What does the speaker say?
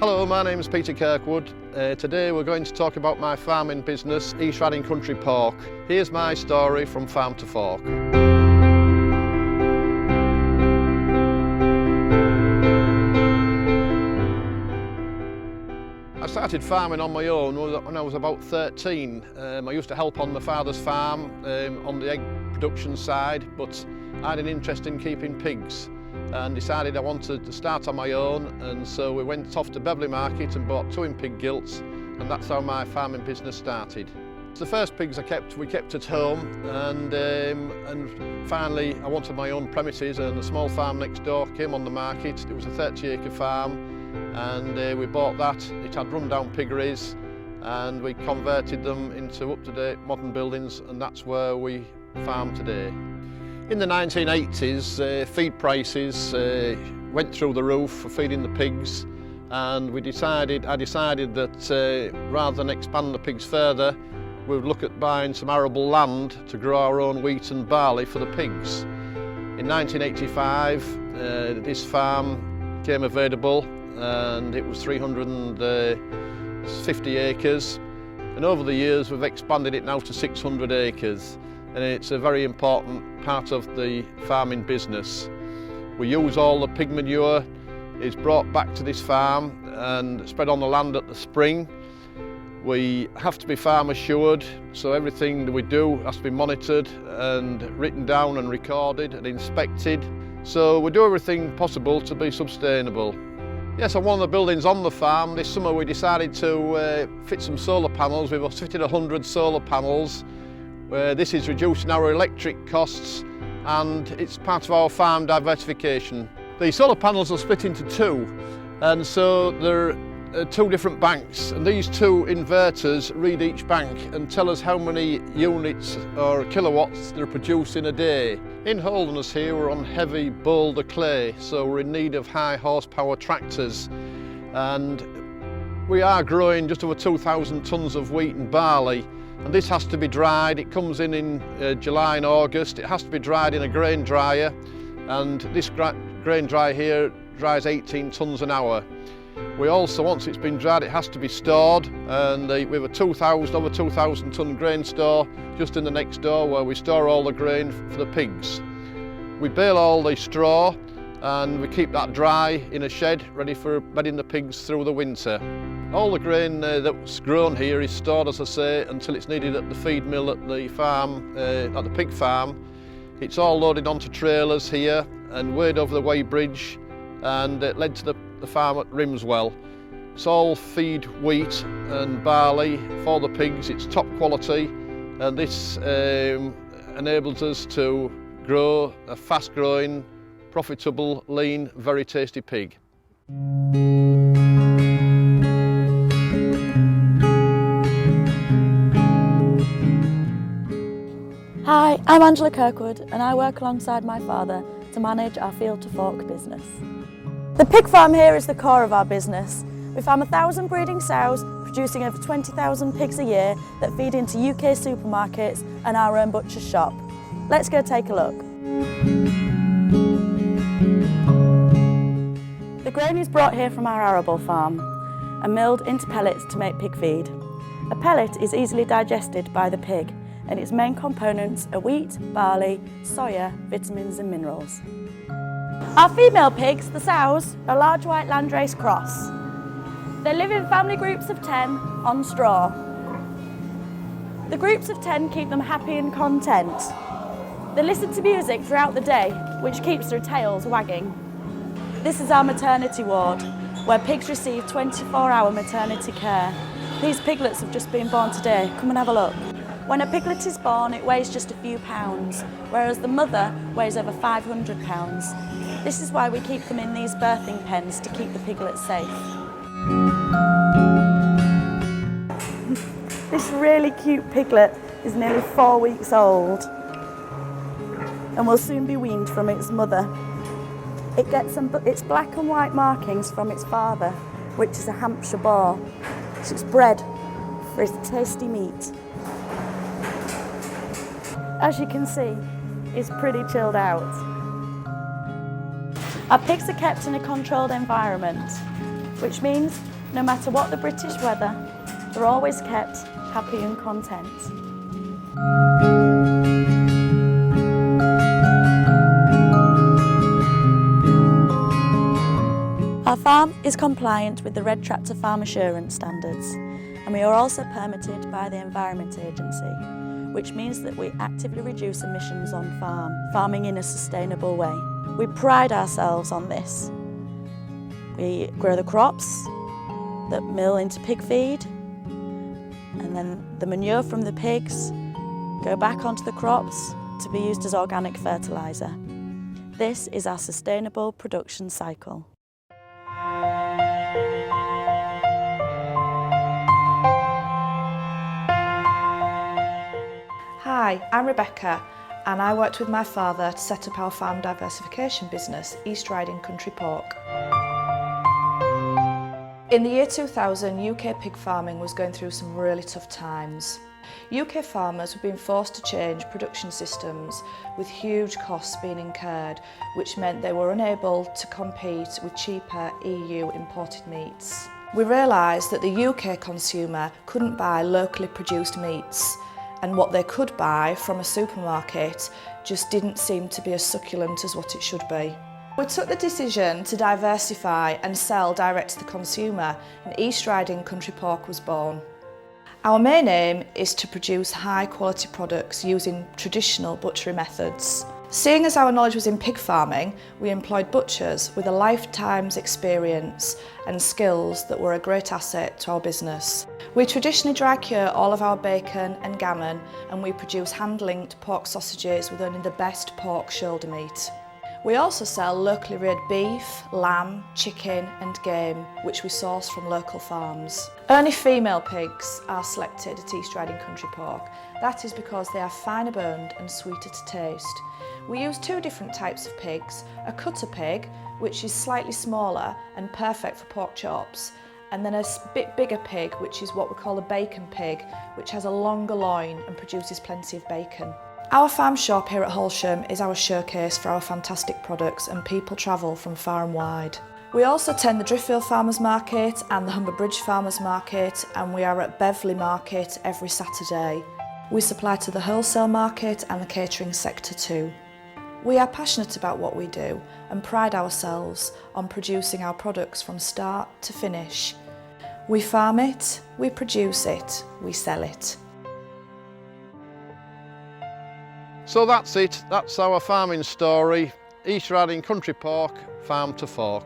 Hello, my name is Peter Kirkwood. Today we're going to talk about my farming business, East Riding Country Pork. Here's my story from farm to fork. I started farming on my own when I was about 13. I used to help on my father's farm on the egg production side, but I had an interest in keeping pigs and decided I wanted to start on my own, and so we went off to Beverley Market and bought 2 in pig gilts, and that's how my farming business started. The first pigs we kept at home, and finally I wanted my own premises, and a small farm next door came on the market. It was a 30-acre farm, and we bought that. It had run-down piggeries, and we converted them into up-to-date modern buildings, and that's where we farm today. In the 1980s, feed prices went through the roof for feeding the pigs, and I decided that rather than expand the pigs further, we would look at buying some arable land to grow our own wheat and barley for the pigs. In 1985, this farm became available, and it was 350 acres, and over the years we've expanded it now to 600 acres. And it's a very important part of the farming business. We use all the pig manure. It's brought back to this farm and spread on the land at the spring. We have to be farm assured, so everything that we do has to be monitored and written down and recorded and inspected. So we do everything possible to be sustainable. Yes, on one of the buildings on the farm this summer we decided to fit some solar panels. We've fitted 100 solar panels. This is reducing our electric costs, and it's part of our farm diversification. The solar panels are split into 2, and so there are 2 different banks, and these 2 inverters read each bank and tell us how many units or kilowatts they're producing a day. In Holderness here we're on heavy boulder clay, so we're in need of high horsepower tractors, and we are growing just over 2,000 tonnes of wheat and barley. And this has to be dried. It comes in July and August. It has to be dried in a grain dryer, and this grain dryer here dries 18 tonnes an hour. We also, once it's been dried, it has to be stored, and we have over 2,000 tonne grain store just in the next door where we store all the grain for the pigs. We bale all the straw, and we keep that dry in a shed ready for bedding the pigs through the winter. All the grain that's grown here is stored, as I say, until it's needed at the feed mill at the farm, at the pig farm. It's all loaded onto trailers here and weighed over the weigh bridge and led to the farm at Rimswell. It's all feed wheat and barley for the pigs. It's top quality, and this enables us to grow a fast-growing, profitable, lean, very tasty pig. Hi, I'm Angela Kirkwood, and I work alongside my father to manage our field to fork business. The pig farm here is the core of our business. We farm 1,000 breeding sows, producing over 20,000 pigs a year that feed into UK supermarkets and our own butcher's shop. Let's go take a look. The grain is brought here from our arable farm and milled into pellets to make pig feed. A pellet is easily digested by the pig, and its main components are wheat, barley, soya, vitamins and minerals. Our female pigs, the sows, are large white landrace cross. They live in family groups of 10 on straw. The groups of 10 keep them happy and content. They listen to music throughout the day, which keeps their tails wagging. This is our maternity ward, where pigs receive 24-hour maternity care. These piglets have just been born today. Come and have a look. When a piglet is born, it weighs just a few pounds, whereas the mother weighs over 500 pounds. This is why we keep them in these birthing pens to keep the piglets safe. This really cute piglet is nearly 4 weeks old and will soon be weaned from its mother. It gets its black and white markings from its father, which is a Hampshire boar. So it's bred for its tasty meat. As you can see, it's pretty chilled out. Our pigs are kept in a controlled environment, which means No matter what the British weather, they're always kept happy and content. Our farm is compliant with the Red Tractor Farm Assurance Standards, and we are also permitted by the Environment Agency, which means that we actively reduce emissions on farm, farming in a sustainable way. We pride ourselves on this. We grow the crops that mill into pig feed, and then the manure from the pigs go back onto the crops to be used as organic fertiliser. This is our sustainable production cycle. Hi, I'm Rebecca and I worked with my father to set up our farm diversification business, East Riding Country Pork. In the year 2000, UK pig farming was going through some really tough times. UK farmers were being forced to change production systems with huge costs being incurred, which meant they were unable to compete with cheaper EU imported meats. We realised that the UK consumer couldn't buy locally produced meats, and what they could buy from a supermarket just didn't seem to be as succulent as what it should be. We took the decision to diversify and sell direct to the consumer, and East Riding Country Pork was born. Our main aim is to produce high quality products using traditional butchery methods. Seeing as our knowledge was in pig farming, we employed butchers with a lifetime's experience and skills that were a great asset to our business. We traditionally dry cure all of our bacon and gammon, and we produce hand-linked pork sausages with only the best pork shoulder meat. We also sell locally reared beef, lamb, chicken and game, which we source from local farms. Only female pigs are selected at East Riding Country Pork. That is because they are finer boned and sweeter to taste. We use two different types of pigs, a cutter pig, which is slightly smaller and perfect for pork chops, and then a bit bigger pig, which is what we call a bacon pig, which has a longer loin and produces plenty of bacon. Our farm shop here at Holsham is our showcase for our fantastic products, and people travel from far and wide. We also attend the Driffield Farmers Market and the Humber Bridge Farmers Market, and we are at Beverley Market every Saturday. We supply to the wholesale market and the catering sector too. We are passionate about what we do and pride ourselves on producing our products from start to finish. We farm it, we produce it, we sell it. So that's it, that's our farming story, East Riding Country Pork, farm to fork.